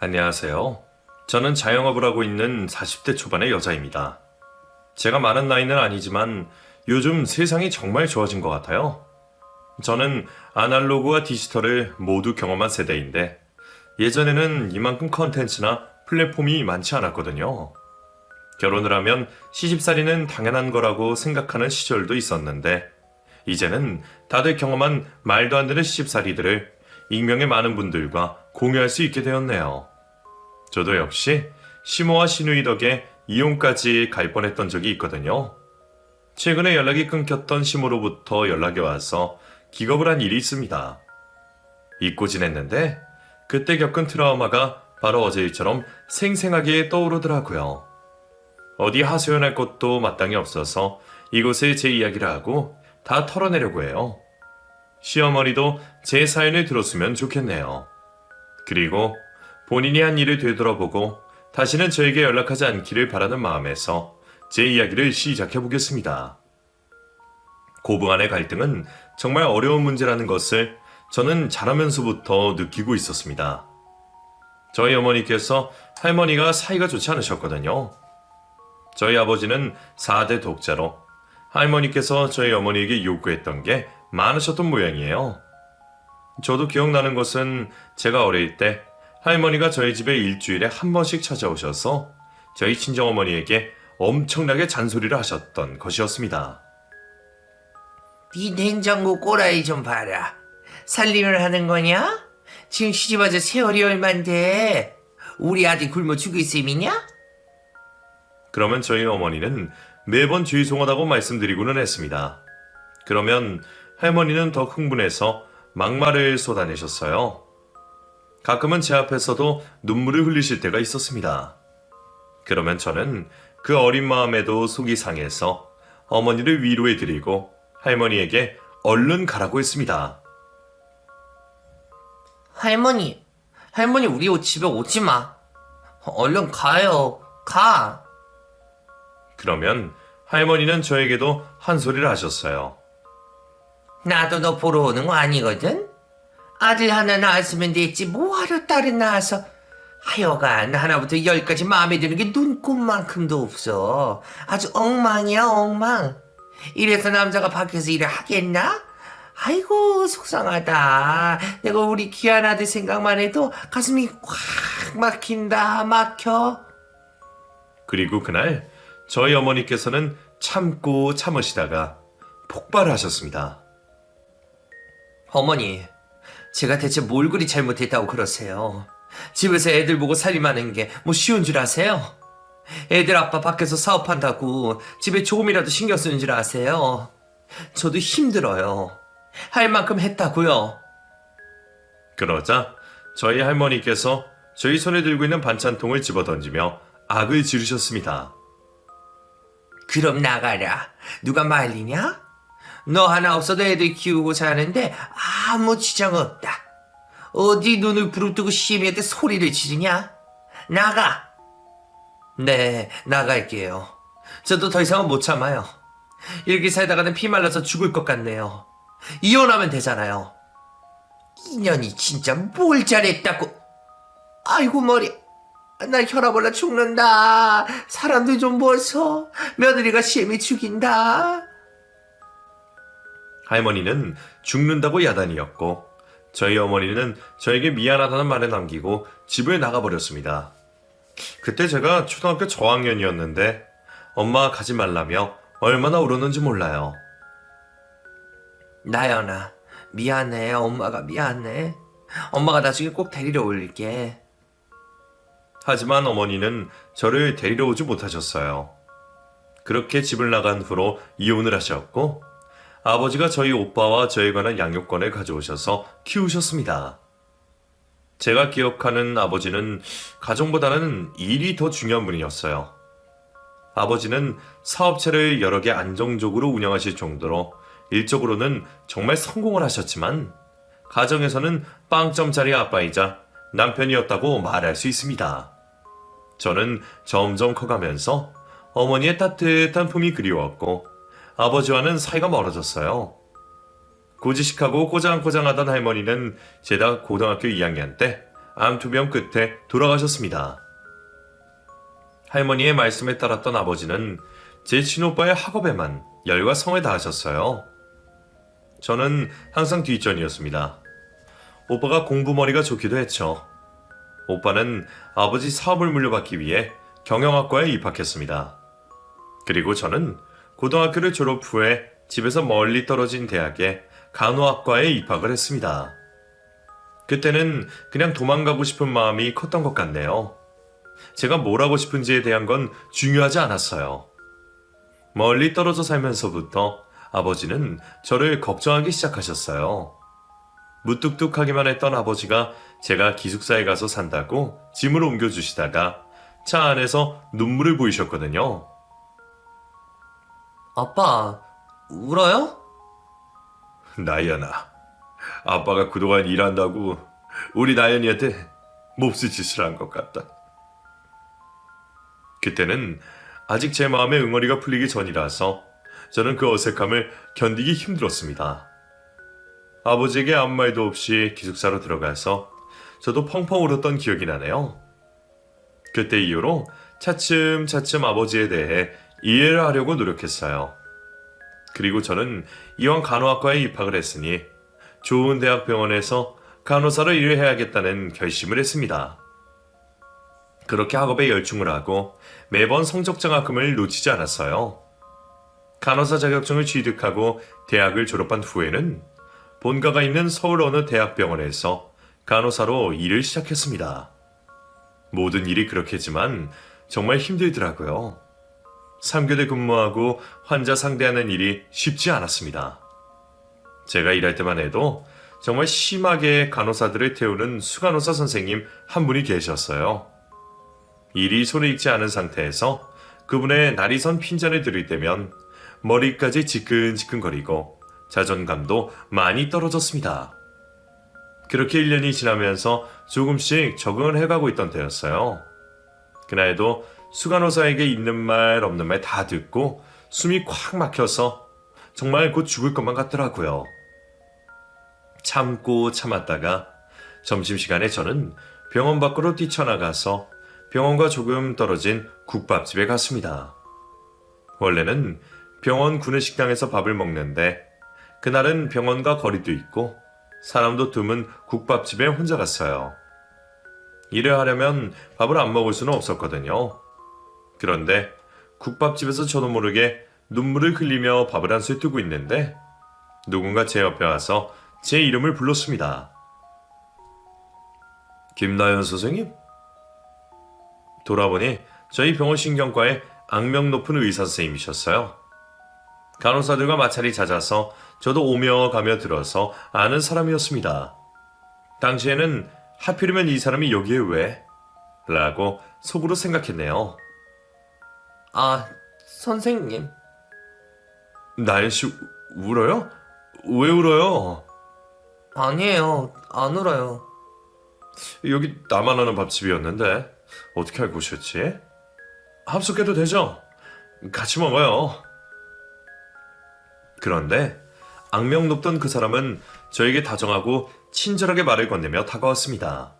안녕하세요. 저는 자영업을 하고 있는 40대 초반의 여자입니다. 제가 많은 나이는 아니지만 요즘 세상이 정말 좋아진 것 같아요. 저는 아날로그와 디지털을 모두 경험한 세대인데 예전에는 이만큼 컨텐츠나 플랫폼이 많지 않았거든요. 결혼을 하면 시집살이는 당연한 거라고 생각하는 시절도 있었는데 이제는 다들 경험한 말도 안 되는 시집살이들을 익명의 많은 분들과 공유할 수 있게 되었네요. 저도 역시 시모와 시누이 덕에 이혼까지 갈 뻔했던 적이 있거든요. 최근에 연락이 끊겼던 시모로부터 연락이 와서 기겁을 한 일이 있습니다. 잊고 지냈는데 그때 겪은 트라우마가 바로 어제 일처럼 생생하게 떠오르더라고요. 어디 하소연할 것도 마땅히 없어서 이곳에 제 이야기를 하고 다 털어내려고 해요. 시어머니도 제 사연을 들었으면 좋겠네요. 그리고 본인이 한 일을 되돌아보고 다시는 저에게 연락하지 않기를 바라는 마음에서 제 이야기를 시작해 보겠습니다. 고부간의 갈등은 정말 어려운 문제라는 것을 저는 자라면서부터 느끼고 있었습니다. 저희 어머니께서 할머니가 사이가 좋지 않으셨거든요. 저희 아버지는 4대 독자로 할머니께서 저희 어머니에게 요구했던 게 많으셨던 모양이에요. 저도 기억나는 것은 제가 어릴 때 할머니가 저희 집에 일주일에 한 번씩 찾아오셔서 저희 친정어머니에게 엄청나게 잔소리를 하셨던 것이었습니다. 네 냉장고 꼬라이 좀 봐라. 살림을 하는 거냐? 지금 시집와서 세월이 얼만데 우리 아들 굶어 죽을 셈이냐? 그러면 저희 어머니는 매번 죄송하다고 말씀드리고는 했습니다. 그러면 할머니는 더 흥분해서 막말을 쏟아내셨어요. 가끔은 제 앞에서도 눈물을 흘리실 때가 있었습니다. 그러면 저는 그 어린 마음에도 속이 상해서 어머니를 위로해드리고 할머니에게 얼른 가라고 했습니다. 할머니 우리 집에 오지 마. 얼른 가요. 가. 그러면 할머니는 저에게도 한 소리를 하셨어요. 나도 너 보러 오는 거 아니거든? 아들 하나 낳았으면 됐지 뭐하러 딸을 낳아서. 하여간 하나부터 10까지 마음에 드는 게 눈곱만큼도 없어. 아주 엉망이야 엉망. 이래서 남자가 밖에서 일을 하겠나? 아이고 속상하다. 내가 우리 귀한 아들 생각만 해도 가슴이 꽉 막힌다 막혀. 그리고 그날 저희 어머니께서는 참고 참으시다가 폭발하셨습니다. 어머니, 제가 대체 뭘 그리 잘못했다고 그러세요? 집에서 애들 보고 살림하는 게 뭐 쉬운 줄 아세요? 애들 아빠 밖에서 사업한다고 집에 조금이라도 신경 쓰는 줄 아세요? 저도 힘들어요. 할 만큼 했다고요. 그러자 저희 할머니께서 저희 손에 들고 있는 반찬통을 집어던지며 악을 지르셨습니다. 그럼 나가라. 누가 말리냐? 너 하나 없어도 애들 키우고 사는데 아무 지장 없다. 어디 눈을 부릅뜨고 시애미한테 소리를 지르냐? 나가. 네, 나갈게요. 저도 더 이상은 못 참아요. 이렇게 살다가는 피 말라서 죽을 것 같네요. 이혼하면 되잖아요. 인연이 진짜 뭘 잘했다고. 아이고 머리. 나 혈압 올라 죽는다. 사람들 좀 모서. 며느리가 시애미 죽인다. 할머니는 죽는다고 야단이었고 저희 어머니는 저에게 미안하다는 말을 남기고 집을 나가버렸습니다. 그때 제가 초등학교 저학년이었는데 엄마가 가지 말라며 얼마나 울었는지 몰라요. 나연아, 미안해. 엄마가 미안해. 엄마가 나중에 꼭 데리러 올게. 하지만 어머니는 저를 데리러 오지 못하셨어요. 그렇게 집을 나간 후로 이혼을 하셨고 아버지가 저희 오빠와 저에 관한 양육권을 가져오셔서 키우셨습니다. 제가 기억하는 아버지는 가정보다는 일이 더 중요한 분이었어요. 아버지는 사업체를 여러 개 안정적으로 운영하실 정도로 일적으로는 정말 성공을 하셨지만 가정에서는 빵점짜리 아빠이자 남편이었다고 말할 수 있습니다. 저는 점점 커가면서 어머니의 따뜻한 품이 그리웠고 아버지와는 사이가 멀어졌어요. 고지식하고 꼬장꼬장하던 할머니는 제가 고등학교 2학년 때 암투병 끝에 돌아가셨습니다. 할머니의 말씀에 따랐던 아버지는 제 친오빠의 학업에만 열과 성을 다하셨어요. 저는 항상 뒷전이었습니다. 오빠가 공부머리가 좋기도 했죠. 오빠는 아버지 사업을 물려받기 위해 경영학과에 입학했습니다. 그리고 저는 고등학교를 졸업 후에 집에서 멀리 떨어진 대학에 간호학과에 입학을 했습니다. 그때는 그냥 도망가고 싶은 마음이 컸던 것 같네요. 제가 뭘 하고 싶은지에 대한 건 중요하지 않았어요. 멀리 떨어져 살면서부터 아버지는 저를 걱정하기 시작하셨어요. 무뚝뚝하기만 했던 아버지가 제가 기숙사에 가서 산다고 짐을 옮겨주시다가 차 안에서 눈물을 보이셨거든요. 아빠, 울어요? 나연아, 아빠가 그동안 일한다고 우리 나연이한테 몹쓸 짓을 한 것 같다. 그때는 아직 제 마음의 응어리가 풀리기 전이라서 저는 그 어색함을 견디기 힘들었습니다. 아버지에게 아무 말도 없이 기숙사로 들어가서 저도 펑펑 울었던 기억이 나네요. 그때 이후로 차츰차츰 아버지에 대해 이해를 하려고 노력했어요. 그리고 저는 이왕 간호학과에 입학을 했으니 좋은 대학병원에서 간호사로 일을 해야겠다는 결심을 했습니다. 그렇게 학업에 열중을 하고 매번 성적 장학금을 놓치지 않았어요. 간호사 자격증을 취득하고 대학을 졸업한 후에는 본가가 있는 서울 어느 대학병원에서 간호사로 일을 시작했습니다. 모든 일이 그렇겠지만 정말 힘들더라고요. 3교대 근무하고 환자 상대하는 일이 쉽지 않았습니다. 제가 일할 때만 해도 정말 심하게 간호사들을 태우는 수간호사 선생님 한 분이 계셨어요. 일이 손에 익지 않은 상태에서 그분의 날이 선 핀잔을 들을 때면 머리까지 지끈지끈거리고 자존감도 많이 떨어졌습니다. 그렇게 1년이 지나면서 조금씩 적응을 해가고 있던 때였어요. 그날도 수간호사에게 있는 말 없는 말 다 듣고 숨이 콱 막혀서 정말 곧 죽을 것만 같더라고요. 참고 참았다가 점심시간에 저는 병원 밖으로 뛰쳐나가서 병원과 조금 떨어진 국밥집에 갔습니다. 원래는 병원 구내식당에서 밥을 먹는데 그날은 병원과 거리도 있고 사람도 드문 국밥집에 혼자 갔어요. 일을 하려면 밥을 안 먹을 수는 없었거든요. 그런데 국밥집에서 저도 모르게 눈물을 흘리며 밥을 한 술 뜨고 있는데 누군가 제 옆에 와서 제 이름을 불렀습니다. 김나연 선생님? 돌아보니 저희 병원 신경과의 악명 높은 의사 선생님이셨어요. 간호사들과 마찰이 잦아서 저도 오며 가며 들어서 아는 사람이었습니다. 당시에는 하필이면 이 사람이 여기에 왜? 라고 속으로 생각했네요. 아, 선생님. 나연씨 울어요? 왜 울어요? 아니에요, 안 울어요. 여기 나만 아는 밥집이었는데 어떻게 알고 오셨지? 합숙해도 되죠? 같이 먹어요. 그런데 악명 높던 그 사람은 저에게 다정하고 친절하게 말을 건네며 다가왔습니다.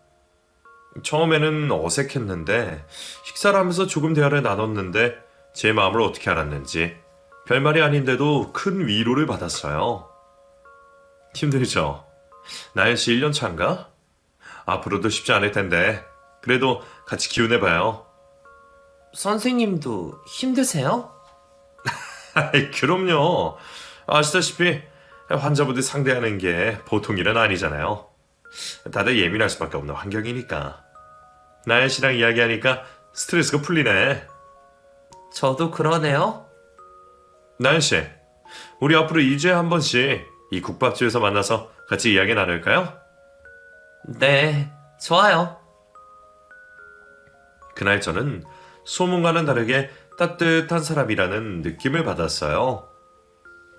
처음에는 어색했는데 식사를 하면서 조금 대화를 나눴는데 제 마음을 어떻게 알았는지 별말이 아닌데도 큰 위로를 받았어요. 힘들죠? 나연씨 1년 차인가? 앞으로도 쉽지 않을 텐데 그래도 같이 기운내봐요. 선생님도 힘드세요? 아이, 그럼요. 아시다시피 환자분들 상대하는 게 보통 일은 아니잖아요. 다들 예민할 수밖에 없는 환경이니까. 나연 씨랑 이야기하니까 스트레스가 풀리네. 저도 그러네요. 나연 씨, 우리 앞으로 2주에 한 번씩 이 국밥집에서 만나서 같이 이야기 나눌까요? 네, 좋아요. 그날 저는 소문과는 다르게 따뜻한 사람이라는 느낌을 받았어요.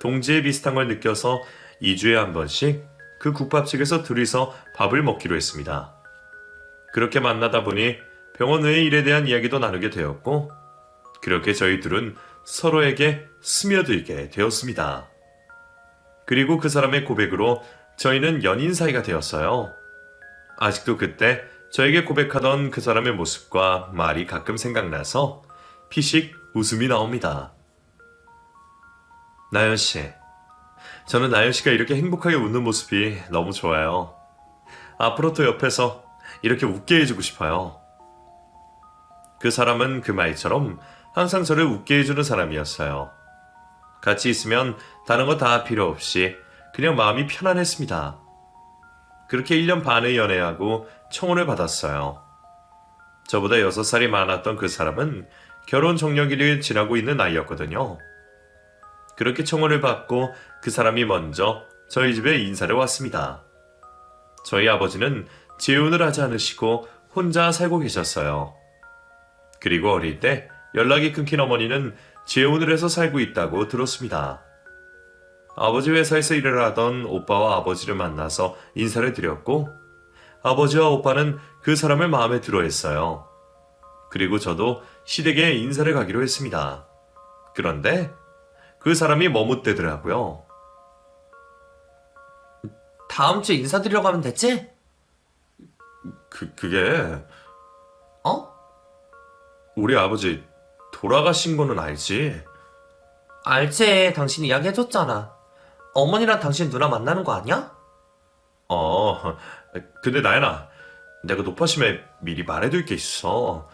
동지에 비슷한 걸 느껴서 2주에 한 번씩 그 국밥집에서 둘이서 밥을 먹기로 했습니다. 그렇게 만나다 보니 병원 외의 일에 대한 이야기도 나누게 되었고 그렇게 저희 둘은 서로에게 스며들게 되었습니다. 그리고 그 사람의 고백으로 저희는 연인 사이가 되었어요. 아직도 그때 저에게 고백하던 그 사람의 모습과 말이 가끔 생각나서 피식 웃음이 나옵니다. 나연 씨, 저는 나연 씨가 이렇게 행복하게 웃는 모습이 너무 좋아요. 앞으로도 옆에서 이렇게 웃게 해주고 싶어요. 그 사람은 그 말처럼 항상 저를 웃게 해주는 사람이었어요. 같이 있으면 다른 거 다 필요 없이 그냥 마음이 편안했습니다. 그렇게 1년 반을 연애하고 청혼을 받았어요. 저보다 6살이 많았던 그 사람은 결혼 적령기를 지나고 있는 나이였거든요. 그렇게 청혼을 받고 그 사람이 먼저 저희 집에 인사를 왔습니다. 저희 아버지는 재혼을 하지 않으시고 혼자 살고 계셨어요. 그리고 어릴 때 연락이 끊긴 어머니는 재혼을 해서 살고 있다고 들었습니다. 아버지 회사에서 일을 하던 오빠와 아버지를 만나서 인사를 드렸고 아버지와 오빠는 그 사람을 마음에 들어 했어요. 그리고 저도 시댁에 인사를 가기로 했습니다. 그런데 그 사람이 머뭇대더라고요. 다음 주에 인사드리려고 하면 됐지? 그게 어? 우리 아버지 돌아가신 거는 알지? 알지. 당신이 이야기해줬잖아. 어머니랑 당신 누나 만나는 거 아니야? 근데 나연아, 내가 노파심에 미리 말해둘 게 있어.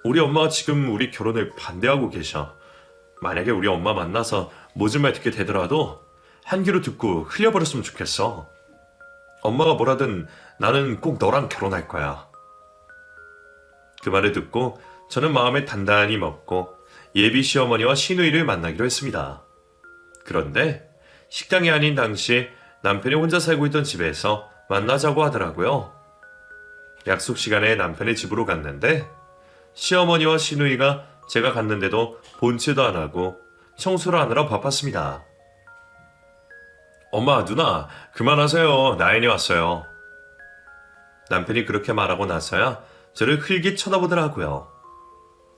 우리 엄마가 지금 우리 결혼을 반대하고 계셔. 만약에 우리 엄마 만나서 모진 말 듣게 되더라도 한 귀로 듣고 흘려버렸으면 좋겠어. 엄마가 뭐라든 나는 꼭 너랑 결혼할 거야. 그 말을 듣고 저는 마음에 단단히 먹고 예비 시어머니와 시누이를 만나기로 했습니다. 그런데 식당이 아닌 당시 남편이 혼자 살고 있던 집에서 만나자고 하더라고요. 약속 시간에 남편의 집으로 갔는데 시어머니와 시누이가 제가 갔는데도 본체도 안 하고 청소를 하느라 바빴습니다. 엄마, 누나, 그만하세요. 나연이 왔어요. 남편이 그렇게 말하고 나서야 저를 흘깃 쳐다보더라고요.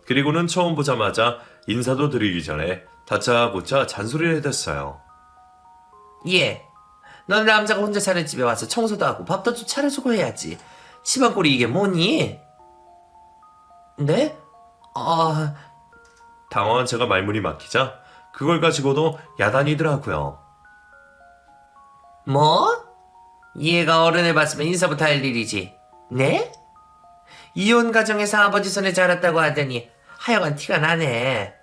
그리고는 처음 보자마자 인사도 드리기 전에 다짜고짜 잔소리를 해댔어요. 예. 넌 남자가 혼자 사는 집에 와서 청소도 하고 밥도 좀 차려주고 해야지. 집안 꼴이 이게 뭐니? 네? 당황한 제가 말문이 막히자 그걸 가지고도 야단이더라고요. 뭐? 얘가 어른을 봤으면 인사부터 할 일이지. 네? 이혼 가정에서 아버지 손에 자랐다고 하더니 하여간 티가 나네.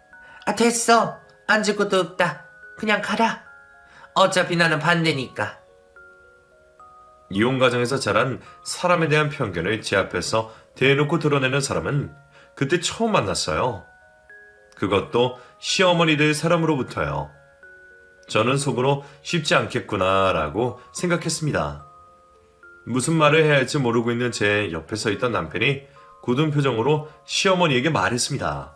됐어. 앉을 것도 없다. 그냥 가라. 어차피 나는 반대니까. 이혼 가정에서 자란 사람에 대한 편견을 제 앞에서 대놓고 드러내는 사람은 그때 처음 만났어요. 그것도 시어머니들 사람으로부터요. 저는 속으로 쉽지 않겠구나라고 생각했습니다. 무슨 말을 해야 할지 모르고 있는 제 옆에 서 있던 남편이 굳은 표정으로 시어머니에게 말했습니다.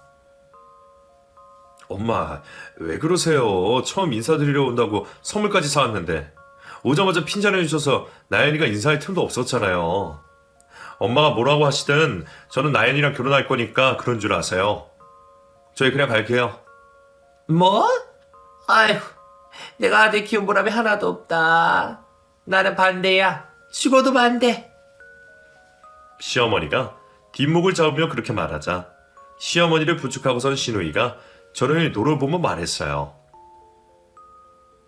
엄마, 왜 그러세요? 처음 인사드리러 온다고 선물까지 사왔는데 오자마자 핀잔을 주셔서 나연이가 인사할 틈도 없었잖아요. 엄마가 뭐라고 하시든 저는 나연이랑 결혼할 거니까 그런 줄 아세요. 저희 그냥 갈게요. 뭐? 아휴, 내가 아들 키운 보람이 하나도 없다. 나는 반대야. 죽어도 반대. 시어머니가 뒷목을 잡으며 그렇게 말하자 시어머니를 부축하고선 시누이가 저를 노려보며 말했어요.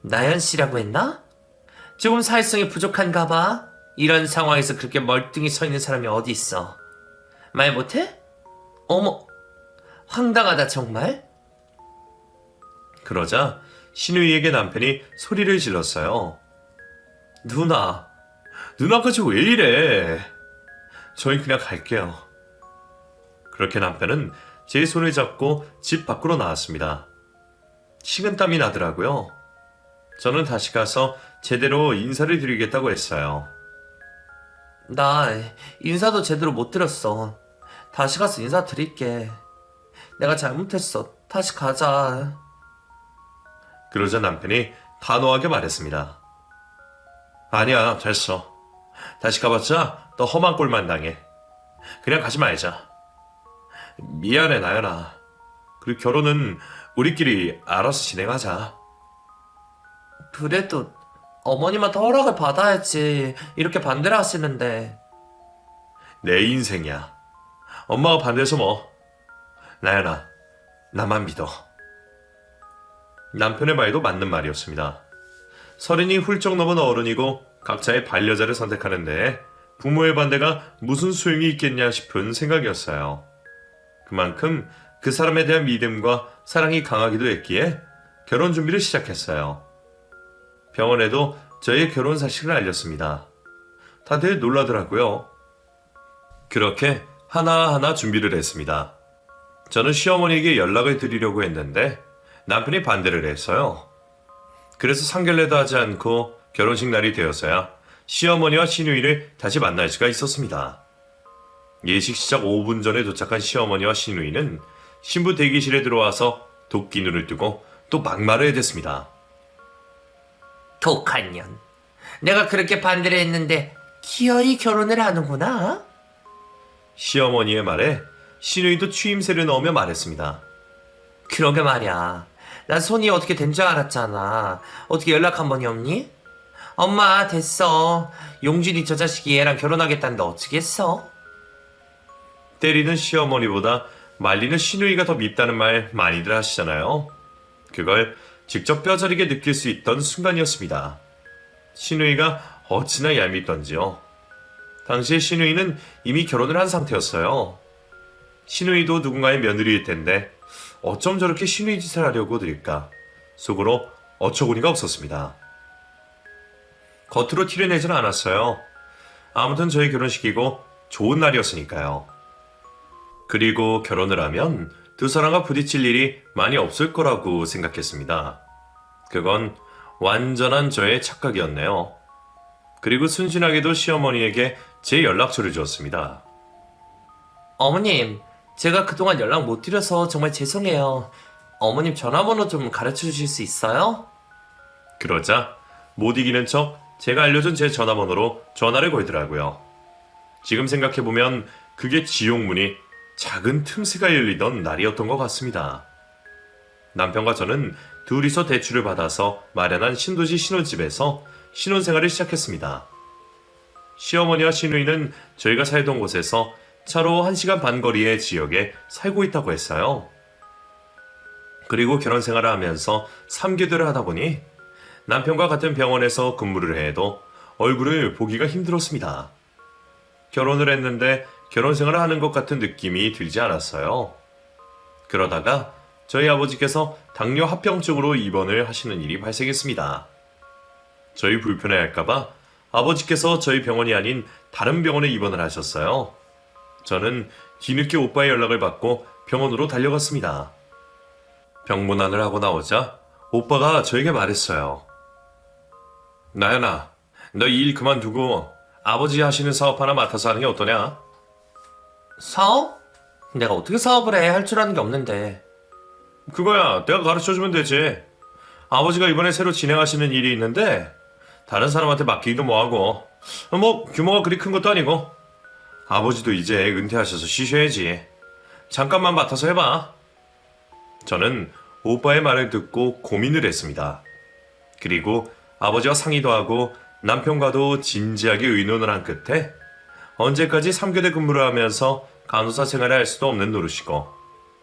나연 씨라고 했나? 조금 사회성이 부족한가 봐. 이런 상황에서 그렇게 멀뚱히 서 있는 사람이 어디 있어. 말 못해? 어머, 황당하다 정말. 그러자 시누이에게 남편이 소리를 질렀어요. 누나까지 왜 이래? 저희 그냥 갈게요. 그렇게 남편은 제 손을 잡고 집 밖으로 나왔습니다. 식은땀이 나더라고요. 저는 다시 가서 제대로 인사를 드리겠다고 했어요. 나 인사도 제대로 못 드렸어. 다시 가서 인사 드릴게. 내가 잘못했어. 다시 가자. 그러자 남편이 단호하게 말했습니다. 아니야, 됐어. 다시 가봤자 또 험한 꼴만 당해. 그냥 가지 말자. 미안해, 나연아. 그리고 결혼은 우리끼리 알아서 진행하자. 그래도 어머님한테 허락을 받아야지. 이렇게 반대를 하시는데. 내 인생이야. 엄마가 반대해서 뭐. 나연아, 나만 믿어. 남편의 말도 맞는 말이었습니다. 서른이 훌쩍 넘은 어른이고 각자의 반려자를 선택하는데 부모의 반대가 무슨 소용이 있겠냐 싶은 생각이었어요. 그만큼 그 사람에 대한 믿음과 사랑이 강하기도 했기에 결혼 준비를 시작했어요. 병원에도 저희의 결혼 사실을 알렸습니다. 다들 놀라더라고요. 그렇게 하나하나 준비를 했습니다. 저는 시어머니에게 연락을 드리려고 했는데 남편이 반대를 했어요. 그래서 상견례도 하지 않고 결혼식 날이 되어서야 시어머니와 시누이를 다시 만날 수가 있었습니다. 예식 시작 5분 전에 도착한 시어머니와 시누이는 신부 대기실에 들어와서 도끼 눈을 뜨고 또 막말을 해댔습니다. 독한 년. 내가 그렇게 반대를 했는데 기어이 결혼을 하는구나. 시어머니의 말에 시누이도 추임새를 넣으며 말했습니다. 그러게 말이야. 난 손이 어떻게 된 줄 알았잖아. 어떻게 연락 한 번이 없니? 엄마 됐어. 용준이 저 자식이 얘랑 결혼하겠다는데 어쩌겠어? 때리는 시어머니보다 말리는 시누이가 더 밉다는 말 많이들 하시잖아요. 그걸 직접 뼈저리게 느낄 수 있던 순간이었습니다. 시누이가 어찌나 얄밉던지요. 당시에 시누이는 이미 결혼을 한 상태였어요. 시누이도 누군가의 며느리일 텐데 어쩜 저렇게 시누이 짓을 하려고 들까 속으로 어처구니가 없었습니다. 겉으로 티를 내지는 않았어요. 아무튼 저희 결혼식이고 좋은 날이었으니까요. 그리고 결혼을 하면 두 사람과 부딪힐 일이 많이 없을 거라고 생각했습니다. 그건 완전한 저의 착각이었네요. 그리고 순진하게도 시어머니에게 제 연락처를 주었습니다. 어머님, 제가 그동안 연락 못 드려서 정말 죄송해요. 어머님 전화번호 좀 가르쳐 주실 수 있어요? 그러자 못 이기는 척 제가 알려준 제 전화번호로 전화를 걸더라고요. 지금 생각해보면 그게 지옥문이 작은 틈새가 열리던 날이었던 것 같습니다. 남편과 저는 둘이서 대출을 받아서 마련한 신도시 신혼집에서 신혼생활을 시작했습니다. 시어머니와 시누이는 저희가 살던 곳에서 차로 1시간 반 거리의 지역에 살고 있다고 했어요. 그리고 결혼 생활을 하면서 3개월을 하다 보니 남편과 같은 병원에서 근무를 해도 얼굴을 보기가 힘들었습니다. 결혼을 했는데 결혼 생활을 하는 것 같은 느낌이 들지 않았어요. 그러다가 저희 아버지께서 당뇨 합병증으로 입원을 하시는 일이 발생했습니다. 저희 불편해할까봐 아버지께서 저희 병원이 아닌 다른 병원에 입원을 하셨어요. 저는 뒤늦게 오빠의 연락을 받고 병원으로 달려갔습니다. 병문안을 하고 나오자 오빠가 저에게 말했어요. 나연아, 너 이 일 그만두고 아버지 하시는 사업 하나 맡아서 하는 게 어떠냐? 사업? 내가 어떻게 사업을 해? 할 줄 아는 게 없는데. 그거야 내가 가르쳐주면 되지. 아버지가 이번에 새로 진행하시는 일이 있는데 다른 사람한테 맡기기도 뭐하고 뭐 규모가 그리 큰 것도 아니고 아버지도 이제 은퇴하셔서 쉬셔야지. 잠깐만 맡아서 해봐. 저는 오빠의 말을 듣고 고민을 했습니다. 그리고 아버지와 상의도 하고 남편과도 진지하게 의논을 한 끝에 언제까지 3교대 근무를 하면서 간호사 생활을 할 수도 없는 노릇이고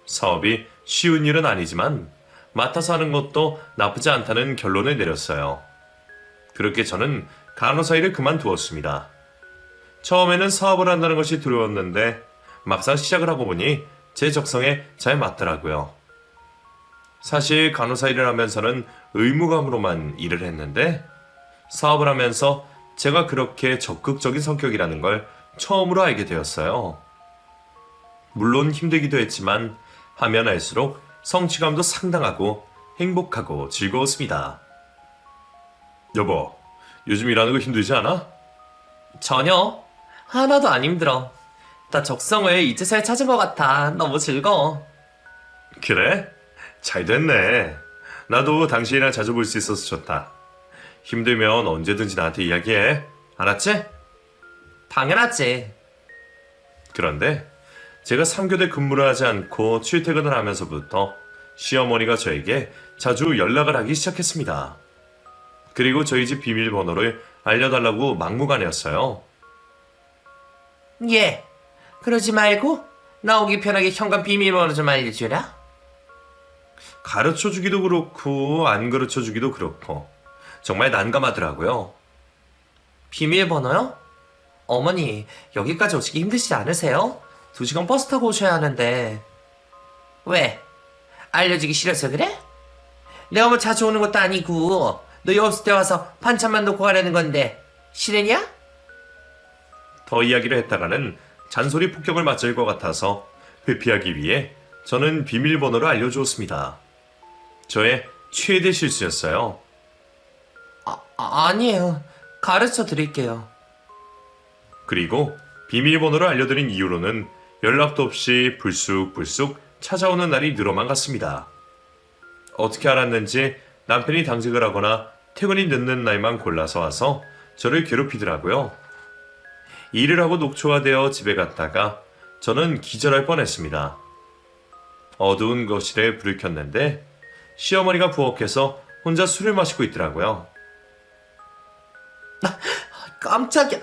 사업이 쉬운 일은 아니지만 맡아서 하는 것도 나쁘지 않다는 결론을 내렸어요. 그렇게 저는 간호사 일을 그만두었습니다. 처음에는 사업을 한다는 것이 두려웠는데 막상 시작을 하고 보니 제 적성에 잘 맞더라고요. 사실 간호사 일을 하면서는 의무감으로만 일을 했는데 사업을 하면서 제가 그렇게 적극적인 성격이라는 걸 처음으로 알게 되었어요. 물론 힘들기도 했지만 하면 할수록 성취감도 상당하고 행복하고 즐거웠습니다. 여보, 요즘 일하는 거 힘들지 않아? 전혀. 하나도 안 힘들어. 나 적성을 이제서야 찾은 것 같아. 너무 즐거워. 그래? 잘 됐네. 나도 당신이랑 자주 볼 수 있어서 좋다. 힘들면 언제든지 나한테 이야기해. 알았지? 당연하지. 그런데 제가 3교대 근무를 하지 않고 출퇴근을 하면서부터 시어머니가 저에게 자주 연락을 하기 시작했습니다. 그리고 저희 집 비밀번호를 알려달라고 막무가내였어요. 예, 그러지 말고 나오기 편하게 현관 비밀번호 좀 알려주라. 가르쳐 주기도 그렇고 안 가르쳐 주기도 그렇고 정말 난감하더라고요. 비밀번호요? 어머니, 여기까지 오시기 힘드시지 않으세요? 2시간 버스 타고 오셔야 하는데. 왜? 알려주기 싫어서 그래? 내가 뭐 자주 오는 것도 아니고 너희 없을 때 와서 반찬만 놓고 가려는 건데 싫으냐? 더 이야기를 했다가는 잔소리 폭격을 맞을 것 같아서 회피하기 위해 저는 비밀번호를 알려주었습니다. 저의 최대 실수였어요. 아니에요. 가르쳐 드릴게요. 그리고 비밀번호를 알려드린 이후로는 연락도 없이 불쑥불쑥 찾아오는 날이 늘어만 갔습니다. 어떻게 알았는지 남편이 당직을 하거나 퇴근이 늦는 날만 골라서 와서 저를 괴롭히더라고요. 일을 하고 녹초가 되어 집에 갔다가 저는 기절할 뻔했습니다. 어두운 거실에 불을 켰는데 시어머니가 부엌에서 혼자 술을 마시고 있더라고요. 깜짝이야.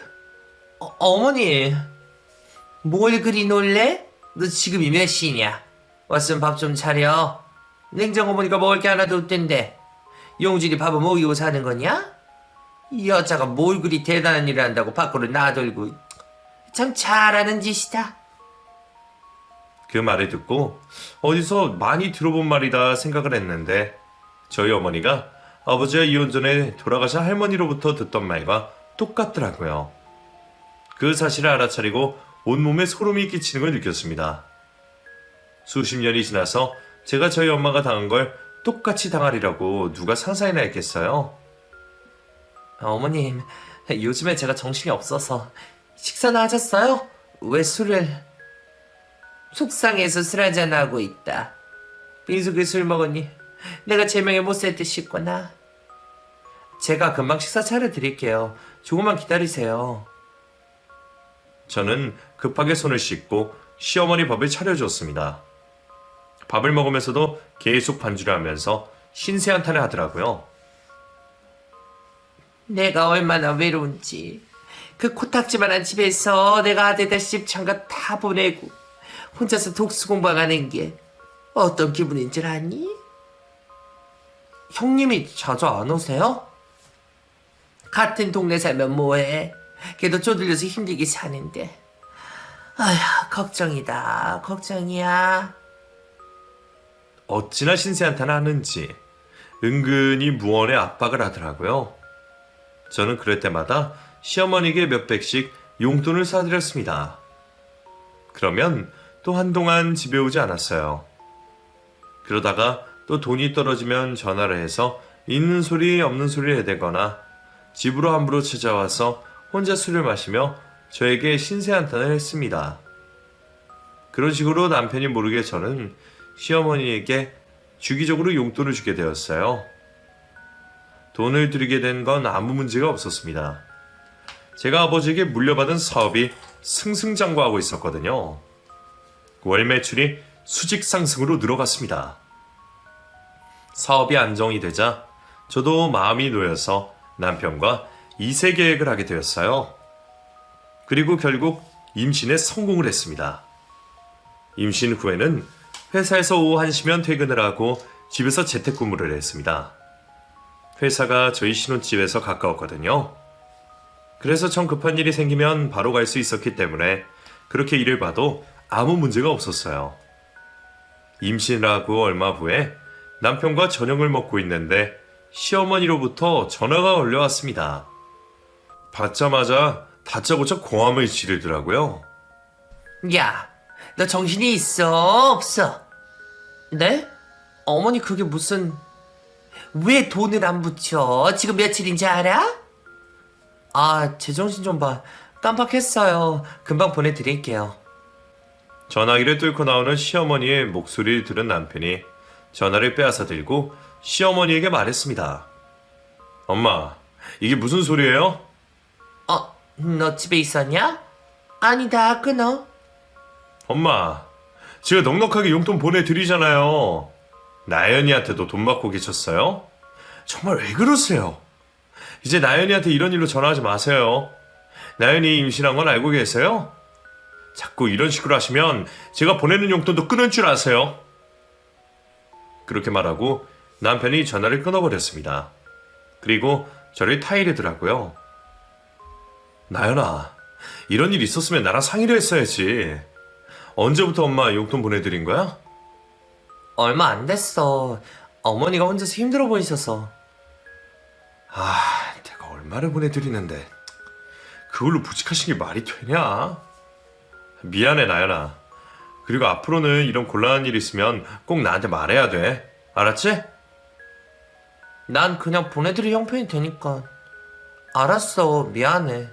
어머니, 뭘 그리 놀래? 너 지금이 몇 시냐? 왔으면 밥 좀 차려. 냉장고 보니까 먹을 게 하나도 없던데 용진이 밥은 먹이고 사는 거냐? 이 여자가 뭘 그리 대단한 일을 한다고 밖으로 나돌고. 참 잘하는 짓이다. 그 말을 듣고 어디서 많이 들어본 말이다 생각을 했는데 저희 어머니가 아버지가 이혼 전에 돌아가신 할머니로부터 듣던 말과 똑같더라고요. 그 사실을 알아차리고 온몸에 소름이 끼치는 걸 느꼈습니다. 수십 년이 지나서 제가 저희 엄마가 당한 걸 똑같이 당하리라고 누가 상상이나 했겠어요? 어머님, 요즘에 제가 정신이 없어서. 식사나 하셨어요? 왜 술을? 속상해서 술 한잔하고 있다. 빈속에 술 먹으니 내가 제명에 못 살 듯 싶구나. 제가 금방 식사 차려드릴게요. 조금만 기다리세요. 저는 급하게 손을 씻고 시어머니 밥을 차려주었습니다. 밥을 먹으면서도 계속 반주를 하면서 신세한탄을 하더라고요. 내가 얼마나 외로운지. 그 코딱지만한 집에서 내가 아들 집 장가 다 보내고 혼자서 독수 공부하는 게 어떤 기분인 줄 아니? 형님이 자주 안 오세요? 같은 동네 살면 뭐해? 걔도 쪼들려서 힘들게 사는데. 아휴, 걱정이다. 걱정이야. 어찌나 신세한탄을 하는지 은근히 무언의 압박을 하더라고요. 저는 그럴 때마다 시어머니에게 몇백씩 용돈을 사드렸습니다. 그러면 또 한동안 집에 오지 않았어요. 그러다가 또 돈이 떨어지면 전화를 해서 있는 소리 없는 소리를 해대거나 집으로 함부로 찾아와서 혼자 술을 마시며 저에게 신세한탄을 했습니다. 그런 식으로 남편이 모르게 저는 시어머니에게 주기적으로 용돈을 주게 되었어요. 돈을 드리게 된 건 아무 문제가 없었습니다. 제가 아버지에게 물려받은 사업이 승승장구하고 있었거든요. 월 매출이 수직 상승으로 늘어갔습니다. 사업이 안정이 되자 저도 마음이 놓여서 남편과 2세 계획을 하게 되었어요. 그리고 결국 임신에 성공을 했습니다. 임신 후에는 회사에서 오후 1시면 퇴근을 하고 집에서 재택근무를 했습니다. 회사가 저희 신혼집에서 가까웠거든요. 그래서 정 급한 일이 생기면 바로 갈 수 있었기 때문에 그렇게 일을 봐도 아무 문제가 없었어요. 임신을 하고 얼마 후에 남편과 저녁을 먹고 있는데 시어머니로부터 전화가 걸려왔습니다. 받자마자 다짜고짜 고함을 지르더라고요. 야, 너 정신이 있어? 없어? 네? 어머니 그게 무슨... 왜 돈을 안 붙여? 지금 며칠인지 알아? 아, 제정신 좀 봐. 깜빡했어요. 금방 보내드릴게요. 전화기를 뚫고 나오는 시어머니의 목소리를 들은 남편이 전화를 빼앗아 들고 시어머니에게 말했습니다. 엄마, 이게 무슨 소리예요? 너 집에 있었냐? 아니다, 끊어. 엄마, 제가 넉넉하게 용돈 보내드리잖아요. 나연이한테도 돈 받고 계셨어요? 정말 왜 그러세요? 이제 나연이한테 이런 일로 전화하지 마세요. 나연이 임신한 건 알고 계세요? 자꾸 이런 식으로 하시면 제가 보내는 용돈도 끊을 줄 아세요? 그렇게 말하고 남편이 전화를 끊어버렸습니다. 그리고 저를 타이르더라고요. 나연아, 이런 일 있었으면 나랑 상의를 했어야지. 언제부터 엄마 용돈 보내드린 거야? 얼마 안 됐어. 어머니가 혼자서 힘들어 보이셔서. 내가 얼마를 보내드리는데 그걸로 부직하신 게 말이 되냐? 미안해, 나연아. 그리고 앞으로는 이런 곤란한 일 있으면 꼭 나한테 말해야 돼. 알았지? 난 그냥 보내드릴 형편이 되니까. 알았어, 미안해.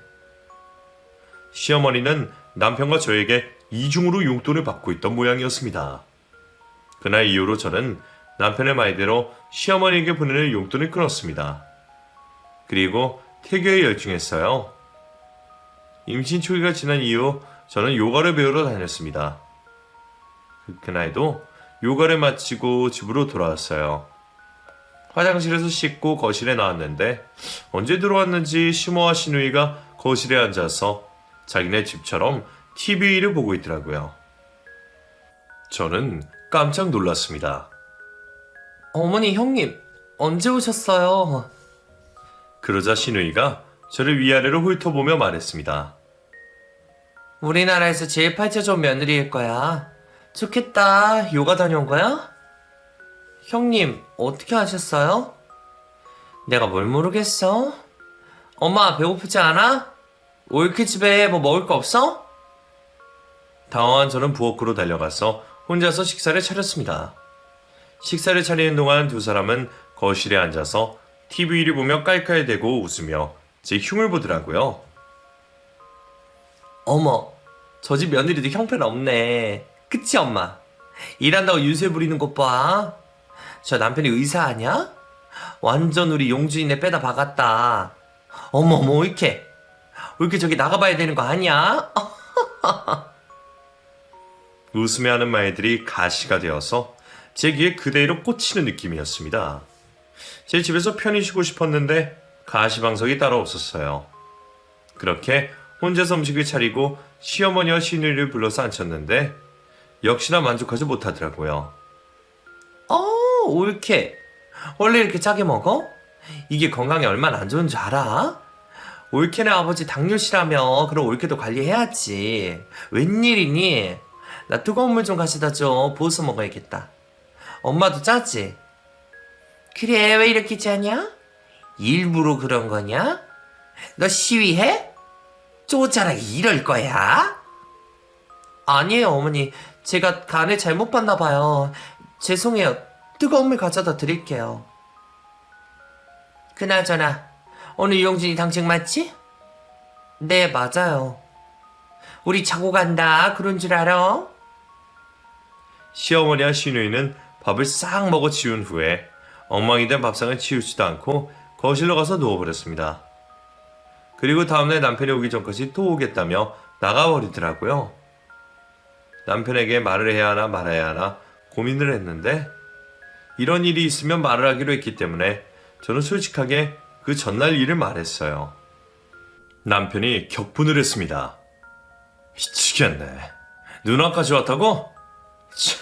시어머니는 남편과 저에게 이중으로 용돈을 받고 있던 모양이었습니다. 그날 이후로 저는 남편의 말대로 시어머니에게 보내는 용돈을 끊었습니다. 그리고 태교에 열중했어요. 임신 초기가 지난 이후 저는 요가를 배우러 다녔습니다. 그날도 요가를 마치고 집으로 돌아왔어요. 화장실에서 씻고 거실에 나왔는데 언제 들어왔는지 시모와 시누이가 거실에 앉아서 자기네 집처럼 TV를 보고 있더라고요. 저는 깜짝 놀랐습니다. 어머니, 형님, 언제 오셨어요? 그러자 시누이가 저를 위아래로 훑어보며 말했습니다. 우리나라에서 제일 팔자 좋은 며느리일 거야. 좋겠다. 요가 다녀온 거야? 형님, 어떻게 하셨어요? 내가 뭘 모르겠어? 엄마, 배고프지 않아? 올케 집에 뭐 먹을 거 없어? 당황한 저는 부엌으로 달려가서 혼자서 식사를 차렸습니다. 식사를 차리는 동안 두 사람은 거실에 앉아서 TV를 보며 깔깔대고 웃으며 제 흉을 보더라고요. 어머, 저 집 며느리도 형편없네. 그치, 엄마? 일한다고 유세 부리는 것 봐. 저 남편이 의사 아냐? 완전 우리 용준이네 빼다 박았다. 어머, 왜 이렇게 저기 나가봐야 되는 거 아니야? 웃으며 하는 말들이 가시가 되어서 제 귀에 그대로 꽂히는 느낌이었습니다. 제 집에서 편히 쉬고 싶었는데 가시방석이 따로 없었어요. 그렇게 혼자서 음식을 차리고 시어머니와 시누이를 불러서 앉혔는데 역시나 만족하지 못하더라고요. 올케. 원래 이렇게 짜게 먹어? 이게 건강에 얼마나 안 좋은 줄 알아? 올케네 아버지 당뇨시라며. 그럼 올케도 관리해야지. 웬일이니? 나 뜨거운 물 좀 가져다 줘. 부어서 먹어야겠다. 엄마도 짜지? 그래, 왜 이렇게 짜냐? 일부러 그런 거냐? 너 시위해? 쪼잔하게 이럴 거야? 아니에요, 어머니. 제가 간을 잘못 봤나 봐요. 죄송해요. 뜨거운 물 가져다 드릴게요. 그나저나 오늘 용진이 당직 맞지? 네, 맞아요. 우리 자고 간다. 그런 줄 알아? 시어머니와 시누이는 밥을 싹 먹어 치운 후에 엉망이 된 밥상을 치우지도 않고 거실로 가서 누워버렸습니다. 그리고 다음날 남편이 오기 전까지 또 오겠다며 나가버리더라고요. 남편에게 말을 해야 하나 말아야 하나 고민을 했는데 이런 일이 있으면 말을 하기로 했기 때문에 저는 솔직하게 그 전날 일을 말했어요. 남편이 격분을 했습니다. 미치겠네. 누나까지 왔다고? 참,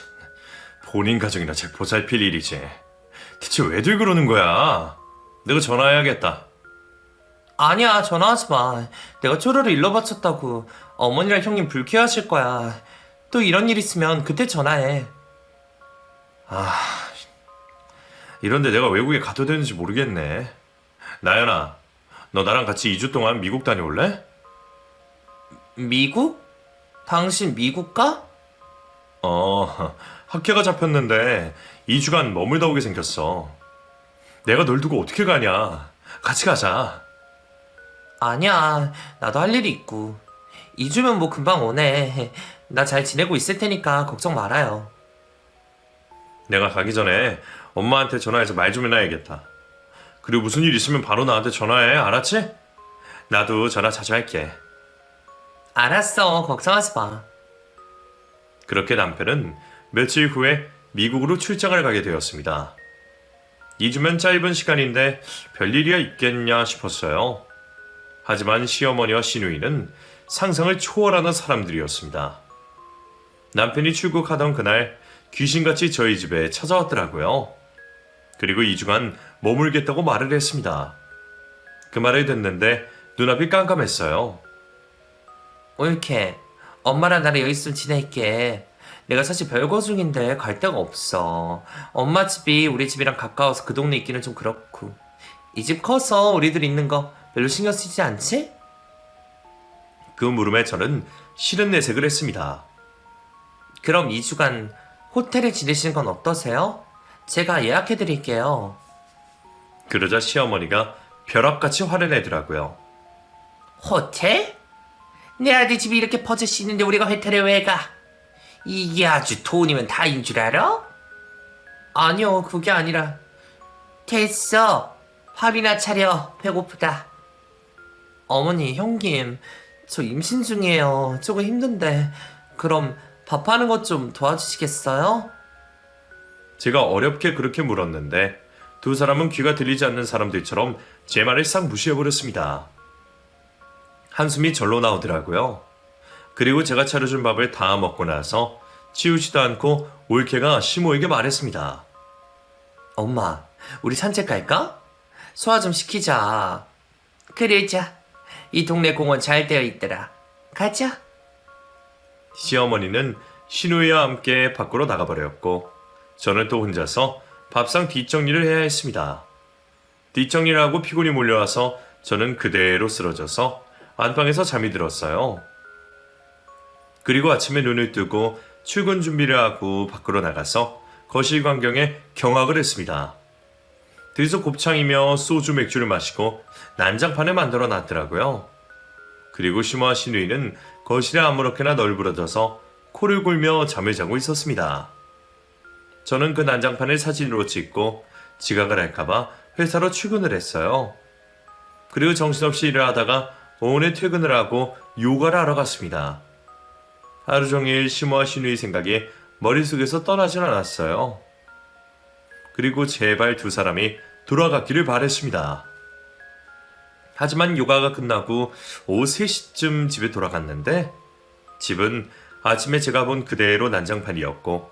본인 가정이나 제 보살필 일이지. 대체 왜들 그러는 거야? 내가 전화해야겠다. 아니야, 전화하지 마. 내가 초로를 일러 바쳤다고. 어머니랑 형님 불쾌하실 거야. 또 이런 일 있으면 그때 전화해. 이런데 내가 외국에 가도 되는지 모르겠네. 나연아, 너 나랑 같이 2주 동안 미국 다녀올래? 미국? 당신 미국 가? 학회가 잡혔는데 2주간 머물다 오게 생겼어. 내가 널 두고 어떻게 가냐. 같이 가자. 아니야, 나도 할 일이 있고. 2주면 뭐 금방 오네. 나 잘 지내고 있을 테니까 걱정 말아요. 내가 가기 전에 엄마한테 전화해서 말 좀 해놔야겠다. 그리고 무슨 일 있으면 바로 나한테 전화해. 알았지? 나도 전화 자주 할게. 알았어, 걱정하지 마. 그렇게 남편은 며칠 후에 미국으로 출장을 가게 되었습니다. 2주면 짧은 시간인데 별일이야 있겠냐 싶었어요. 하지만 시어머니와 시누이는 상상을 초월하는 사람들이었습니다. 남편이 출국하던 그날 귀신같이 저희 집에 찾아왔더라고요. 그리고 2주간 머물겠다고 말을 했습니다. 그 말을 듣는데 눈앞이 깜깜했어요. 옳게 엄마랑 나랑 여기 있으면 지낼게. 내가 사실 별거 중인데 갈 데가 없어. 엄마 집이 우리 집이랑 가까워서 그 동네 있기는 좀 그렇고 이 집 커서 우리들 있는 거 별로 신경 쓰지 않지? 그 물음에 저는 싫은 내색을 했습니다. 그럼 2주간 호텔에 지내시는 건 어떠세요? 제가 예약해드릴게요. 그러자 시어머니가 벼락같이 화를 내더라고요. 호텔? 내 아들 집이 이렇게 버젓이 있는데 우리가 호텔에 왜 가? 이게 아주 돈이면 다인 줄 알아? 아니요, 그게 아니라. 됐어. 밥이나 차려. 배고프다. 어머니, 형님, 저 임신 중이에요. 조금 힘든데. 그럼 밥하는 것 좀 도와주시겠어요? 제가 어렵게 그렇게 물었는데 두 사람은 귀가 들리지 않는 사람들처럼 제 말을 싹 무시해버렸습니다. 한숨이 절로 나오더라고요. 그리고 제가 차려준 밥을 다 먹고 나서 치우지도 않고 올케가 시모에게 말했습니다. 엄마, 우리 산책 갈까? 소화 좀 시키자. 그러자. 이 동네 공원 잘 되어 있더라. 가자. 시어머니는 신우이와 함께 밖으로 나가버렸고 저는 또 혼자서 밥상 뒷정리를 해야 했습니다. 뒷정리를 하고 피곤이 몰려와서 저는 그대로 쓰러져서 안방에서 잠이 들었어요. 그리고 아침에 눈을 뜨고 출근 준비를 하고 밖으로 나가서 거실 광경에 경악을 했습니다. 둘이서 곱창이며 소주 맥주를 마시고 난장판을 만들어 놨더라고요. 그리고 시모와 시누이는 거실에 아무렇게나 널브러져서 코를 골며 잠을 자고 있었습니다. 저는 그 난장판을 사진으로 찍고 지각을 할까봐 회사로 출근을 했어요. 그리고 정신없이 일을 하다가 오후에 퇴근을 하고 요가를 하러 갔습니다. 하루 종일 시모와 시누이 생각이 머릿속에서 떠나질 않았어요. 그리고 제발 두 사람이 돌아갔기를 바랬습니다. 하지만 요가가 끝나고 오후 3시쯤 집에 돌아갔는데 집은 아침에 제가 본 그대로 난장판이었고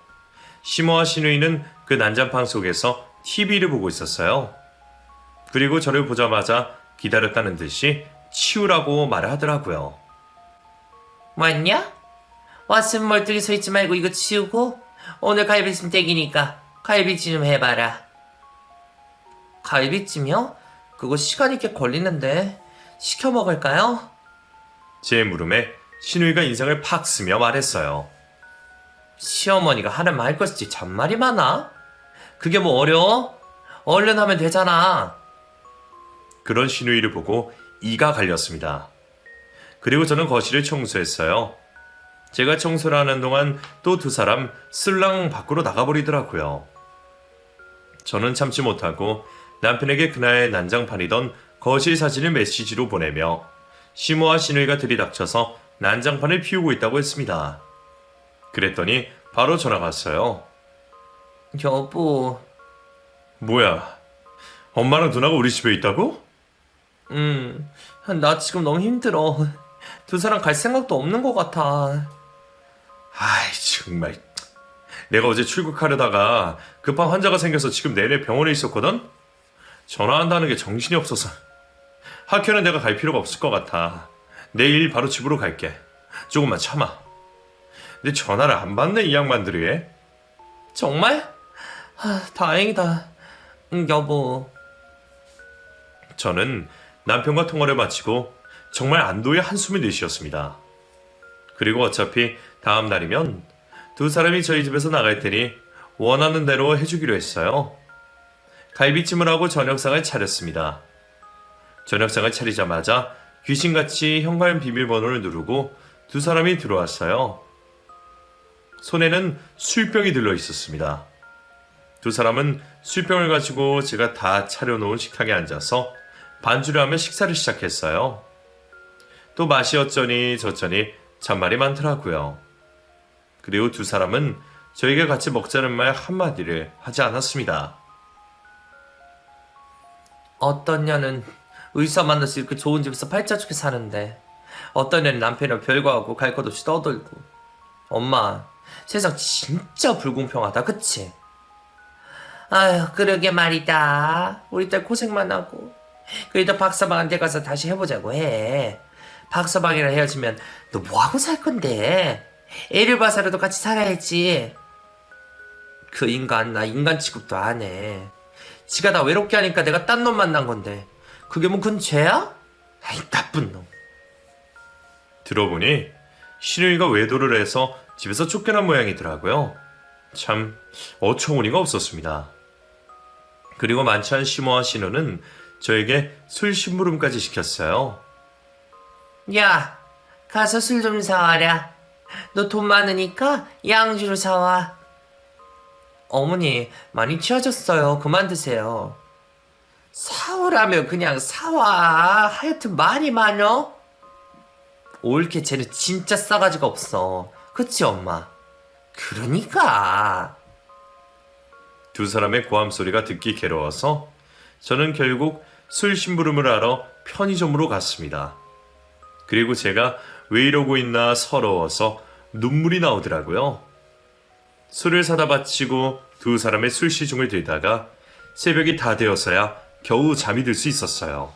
시모와 시누이는 그 난장판 속에서 TV를 보고 있었어요. 그리고 저를 보자마자 기다렸다는 듯이 치우라고 말을 하더라고요. 왔냐? 왔으면 멀뚱히 서 있지 말고 이거 치우고 오늘 갈비찜 땡기니까 갈비찜 좀 해봐라. 갈비찜이요? 그거 시간이 꽤 걸리는데 시켜 먹을까요? 제 물음에 시누이가 인상을 팍 쓰며 말했어요. 시어머니가 하는 말 것이지 잔말이 많아? 그게 뭐 어려워? 얼른 하면 되잖아. 그런 시누이를 보고 이가 갈렸습니다. 그리고 저는 거실을 청소했어요. 제가 청소를 하는 동안 또 두 사람 슬랑 밖으로 나가버리더라고요. 저는 참지 못하고 남편에게 그날 난장판이던 거실 사진을 메시지로 보내며 시모와 시누이가 들이닥쳐서 난장판을 피우고 있다고 했습니다. 그랬더니 바로 전화가 왔어요. 여보. 뭐야? 엄마랑 누나가 우리 집에 있다고? 나 지금 너무 힘들어. 두 사람 갈 생각도 없는 것 같아. 아이 정말. 내가 어제 출국하려다가 급한 환자가 생겨서 지금 내내 병원에 있었거든? 전화한다는 게 정신이 없어서. 학교는 내가 갈 필요가 없을 것 같아. 내일 바로 집으로 갈게. 조금만 참아. 근데 전화를 안 받네 이 양반들이. 왜? 정말? 다행이다. 여보. 저는 남편과 통화를 마치고 정말 안도의 한숨을 내쉬었습니다. 그리고 어차피 다음 날이면 두 사람이 저희 집에서 나갈 테니 원하는 대로 해주기로 했어요. 갈비찜을 하고 저녁상을 차렸습니다. 저녁상을 차리자마자 귀신같이 현관 비밀번호를 누르고 두 사람이 들어왔어요. 손에는 술병이 들러 있었습니다. 두 사람은 술병을 가지고 제가 다 차려놓은 식탁에 앉아서 반주를 하며 식사를 시작했어요. 또 맛이 어쩌니 저쩌니 잔말이 많더라고요. 그리고 두 사람은 저에게 같이 먹자는 말 한마디를 하지 않았습니다. 어떤 년은 의사 만나서 이렇게 좋은 집에서 팔자좋게 사는데 어떤 애는 남편이랑 별거하고 갈 것 없이 떠들고. 엄마, 세상 진짜 불공평하다, 그치? 아휴, 그러게 말이다. 우리 딸 고생만 하고. 그래도 박서방한테 가서 다시 해보자고 해. 박서방이랑 헤어지면 너 뭐하고 살 건데? 애를 봐서라도 같이 살아야지. 그 인간, 나 인간 취급도 안 해. 지가 나 외롭게 하니까 내가 딴 놈 만난 건데 그게 뭐 그건 죄야? 아이, 나쁜 놈. 들어보니 신우이가 외도를 해서 집에서 쫓겨난 모양이더라고요. 참 어처구니가 없었습니다. 그리고 만찬 시모와 신우는 저에게 술 심부름까지 시켰어요. 야, 가서 술 좀 사와라. 너 돈 많으니까 양주를 사와. 어머니, 많이 취하셨어요. 그만 드세요. 사오라며 그냥 사와. 하여튼 말이 많어. 올케 쟤는 진짜 싸가지가 없어. 그치, 엄마? 그러니까. 두 사람의 고함 소리가 듣기 괴로워서 저는 결국 술 심부름을 하러 편의점으로 갔습니다. 그리고 제가 왜 이러고 있나 서러워서 눈물이 나오더라고요. 술을 사다 바치고 두 사람의 술 시중을 들다가 새벽이 다 되어서야 겨우 잠이 들 수 있었어요.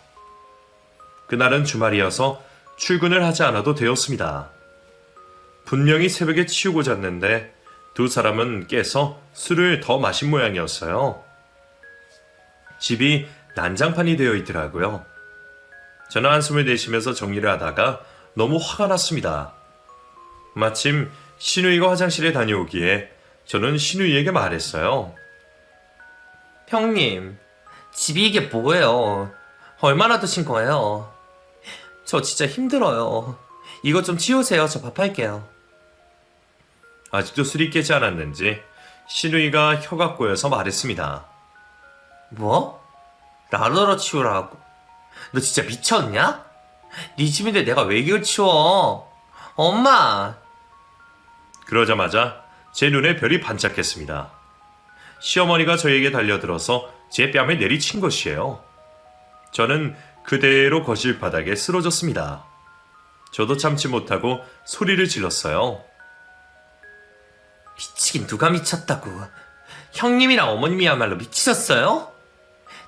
그날은 주말이어서 출근을 하지 않아도 되었습니다. 분명히 새벽에 치우고 잤는데 두 사람은 깨서 술을 더 마신 모양이었어요. 집이 난장판이 되어 있더라고요. 저는 한숨을 내쉬면서 정리를 하다가 너무 화가 났습니다. 마침 신우이가 화장실에 다녀오기에 저는 신우이에게 말했어요. 형님, 집이 이게 뭐예요? 얼마나 드신 거예요? 저 진짜 힘들어요. 이것 좀 치우세요. 저 밥할게요. 아직도 술이 깨지 않았는지 신우이가 혀가 꼬여서 말했습니다. 뭐? 나더러 치우라고? 너 진짜 미쳤냐? 네 집인데 내가 왜 이걸 치워? 엄마! 그러자마자 제 눈에 별이 반짝했습니다. 시어머니가 저에게 달려들어서 제 뺨에 내리친 것이에요. 저는 그대로 거실 바닥에 쓰러졌습니다. 저도 참지 못하고 소리를 질렀어요. 미치긴 누가 미쳤다고. 형님이랑 어머님이야말로 미치셨어요?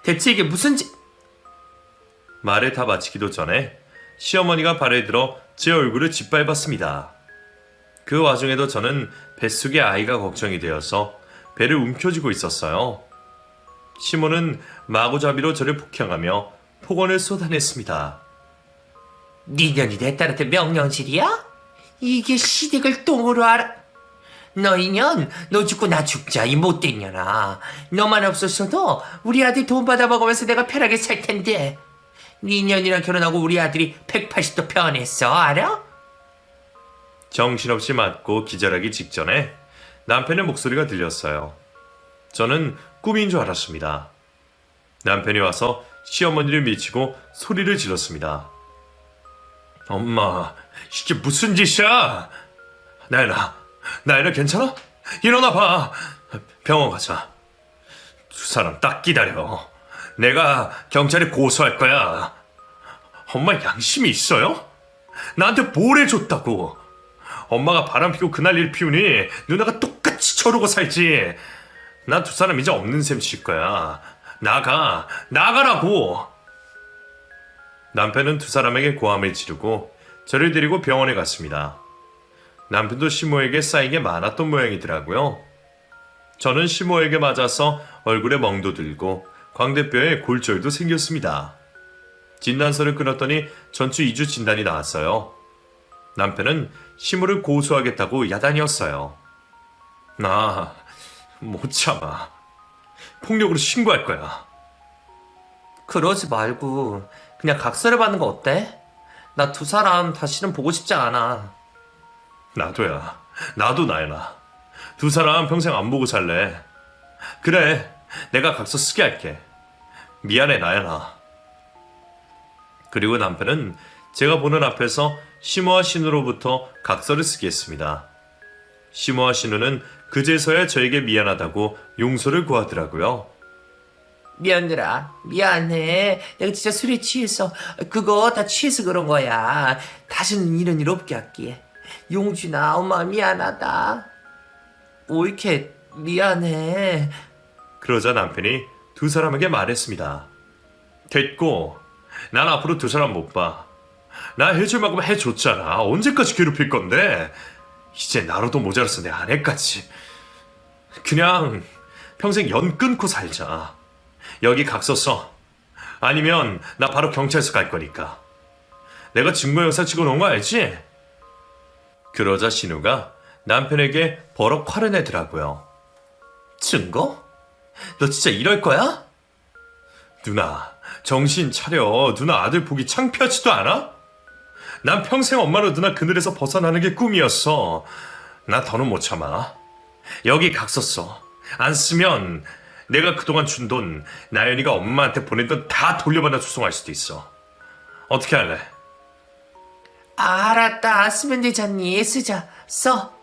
대체 이게 무슨 말을 다 마치기도 전에 시어머니가 발을 들어 제 얼굴을 짓밟았습니다. 그 와중에도 저는 뱃속의 아이가 걱정이 되어서 배를 움켜쥐고 있었어요. 시모는 마구잡이로 저를 폭행하며 폭언을 쏟아냈습니다. 니년이 내 딸한테 명령질이야? 이게 시댁을 똥으로 알아. 너 이년, 너 죽고 나 죽자, 이 못된 년아. 너만 없었어도 우리 아들 돈 받아 먹으면서 내가 편하게 살 텐데. 니년이랑 결혼하고 우리 아들이 180도 변했어, 알아? 정신없이 맞고 기절하기 직전에 남편의 목소리가 들렸어요. 저는 꿈인 줄 알았습니다. 남편이 와서 시어머니를 미치고 소리를 질렀습니다. 엄마, 이게 무슨 짓이야? 나연아 괜찮아? 일어나봐. 병원 가자. 두 사람 딱 기다려. 내가 경찰에 고소할 거야. 엄마 양심이 있어요? 나한테 뭘 해줬다고. 엄마가 바람 피고 그날 일 피우니 누나가 똑같이 저러고 살지. 나 두 사람 이제 없는 셈 칠 거야. 나가라고. 남편은 두 사람에게 고함을 지르고 저를 데리고 병원에 갔습니다. 남편도 시모에게 쌓이게 많았던 모양이더라고요. 저는 시모에게 맞아서 얼굴에 멍도 들고 광대뼈에 골절도 생겼습니다. 진단서를 끊었더니 전주 2주 진단이 나왔어요. 남편은 시모를 고소하겠다고 야단이었어요. 나 못 참아. 폭력으로 신고할 거야. 그러지 말고 그냥 각서를 받는 거 어때? 나 두 사람 다시는 보고 싶지 않아. 나도야. 나도 나연아. 두 사람 평생 안 보고 살래. 그래. 내가 각서 쓰게 할게. 미안해 나연아. 그리고 남편은 제가 보는 앞에서 시모와 신우로부터 각서를 쓰게 했습니다. 시모와 신우는 그제서야 저에게 미안하다고 용서를 구하더라고요. 미안들아, 미안해. 내가 진짜 술에 취해서, 그거 다 취해서 그런 거야. 다시는 이런 일 없게 할게. 용준아, 엄마 미안하다. 옳게 미안해. 그러자 남편이 두 사람에게 말했습니다. 됐고, 난 앞으로 두 사람 못 봐. 나 해줄 만큼 해줬잖아. 언제까지 괴롭힐 건데? 이제 나로도 모자라서 내 아내까지. 그냥 평생 연 끊고 살자. 여기 각 썼어. 아니면 나 바로 경찰서 갈 거니까. 내가 증거 영상 찍어놓은 거 알지? 그러자 신우가 남편에게 버럭 화를 내더라고요. 증거? 너 진짜 이럴 거야? 누나, 정신 차려. 누나 아들 보기 창피하지도 않아? 난 평생 엄마로 누나 그늘에서 벗어나는 게 꿈이었어. 나 더는 못 참아. 여기 각 썼어. 안 쓰면 내가 그동안 준 돈, 나연이가 엄마한테 보낸 돈 다 돌려받아 수송할 수도 있어. 어떻게 할래? 알았다. 쓰면 되잖니. 쓰자. 써.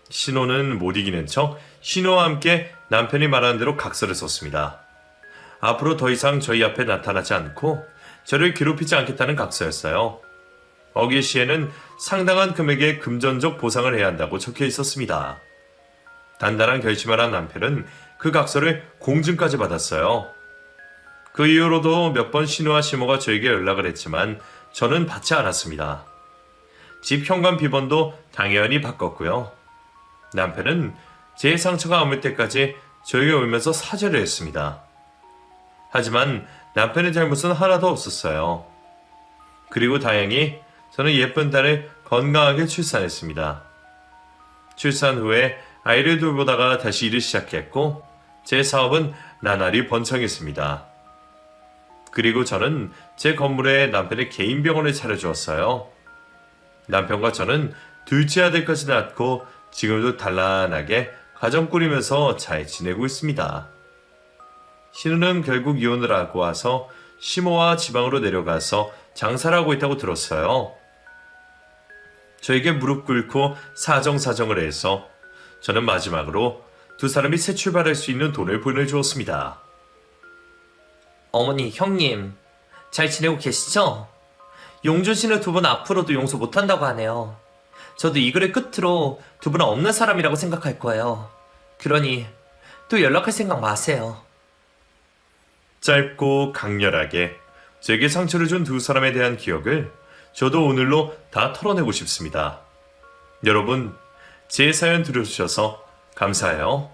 신호는 못 이기는 척 신호와 함께 남편이 말하는 대로 각서를 썼습니다. 앞으로 더 이상 저희 앞에 나타나지 않고 저를 괴롭히지 않겠다는 각서였어요. 어기 시에는 상당한 금액의 금전적 보상을 해야 한다고 적혀 있었습니다. 단단한 결심을 한 남편은 그 각서를 공증까지 받았어요. 그 이후로도 몇 번 신우와 시모가 저에게 연락을 했지만 저는 받지 않았습니다. 집 현관 비번도 당연히 바꿨고요. 남편은 제 상처가 아물 때까지 저에게 울면서 사죄를 했습니다. 하지만 남편의 잘못은 하나도 없었어요. 그리고 다행히 저는 예쁜 딸을 건강하게 출산했습니다. 출산 후에 아이를 돌보다가 다시 일을 시작했고 제 사업은 나날이 번창했습니다. 그리고 저는 제 건물에 남편의 개인 병원을 차려주었어요. 남편과 저는 둘째 아들까지 낳고 지금도 단란하게 가정 꾸리면서 잘 지내고 있습니다. 신우는 결국 이혼을 하고 와서 시모와 지방으로 내려가서 장사를 하고 있다고 들었어요. 저에게 무릎 꿇고 사정사정을 해서 저는 마지막으로 두 사람이 새 출발할 수 있는 돈을 보내주었습니다. 어머니, 형님, 잘 지내고 계시죠? 용준 씨는 두 분 앞으로도 용서 못한다고 하네요. 저도 이 글의 끝으로 두 분은 없는 사람이라고 생각할 거예요. 그러니 또 연락할 생각 마세요. 짧고 강렬하게 제게 상처를 준 두 사람에 대한 기억을 저도 오늘로 다 털어내고 싶습니다. 여러분, 제 사연 들어주셔서 감사해요.